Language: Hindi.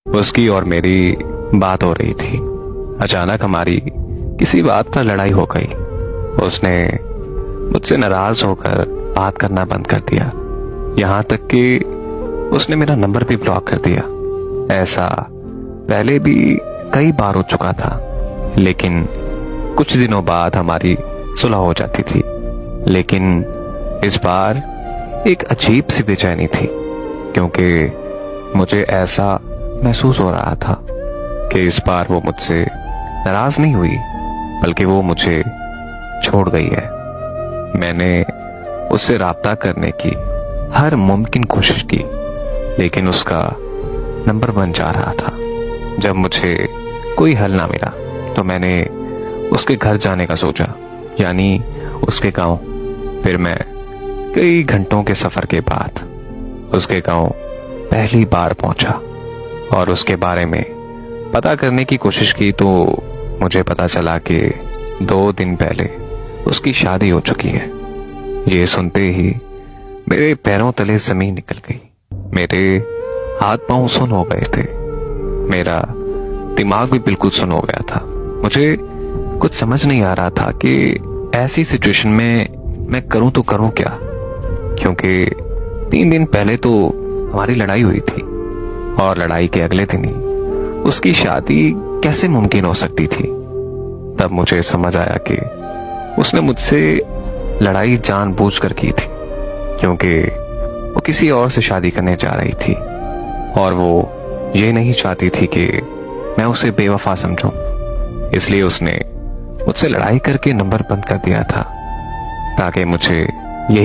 उसकी और मेरी बात हो रही थी। अचानक हमारी किसी बात पर लड़ाई हो गई। उसने मुझसे नाराज होकर बात करना बंद कर दिया। यहाँ तक कि उसने मेरा नंबर भी ब्लॉक कर दिया। ऐसा पहले भी कई बार हो चुका था, लेकिन कुछ दिनों बाद हमारी सुलह हो जाती थी। लेकिन इस बार एक अजीब सी बेचैनी थी, क्योंकि मुझे ऐसा महसूस हो रहा था कि इस बार वो मुझसे नाराज नहीं हुई, बल्कि वो मुझे छोड़ गई है। मैंने उससे राब्ता करने की हर मुमकिन कोशिश की, लेकिन उसका नंबर बंद जा रहा था। जब मुझे कोई हल ना मिला तो मैंने उसके घर जाने का सोचा, यानी उसके गांव। फिर मैं कई घंटों के सफर के बाद उसके गांव पहली बार पहुंचा और उसके बारे में पता करने की कोशिश की तो मुझे पता चला कि 2 दिन पहले उसकी शादी हो चुकी है। ये सुनते ही मेरे पैरों तले जमीन निकल गई। मेरे हाथ पांव सुन हो गए थे। मेरा दिमाग भी बिल्कुल सुन हो गया था। मुझे कुछ समझ नहीं आ रहा था कि ऐसी सिचुएशन में मैं करूं तो करूं क्या, क्योंकि 3 दिन पहले तो हमारी लड़ाई हुई थी और लड़ाई के अगले दिन ही उसकी शादी कैसे मुमकिन हो सकती थी। तब मुझे समझ आया कि उसने मुझसे लड़ाई जानबूझकर की थी, क्योंकि वो किसी और से शादी करने जा रही थी और वो ये नहीं चाहती थी कि मैं उसे बेवफा समझूं। इसलिए उसने मुझसे लड़ाई करके नंबर बंद कर दिया था, ताकि मुझे यही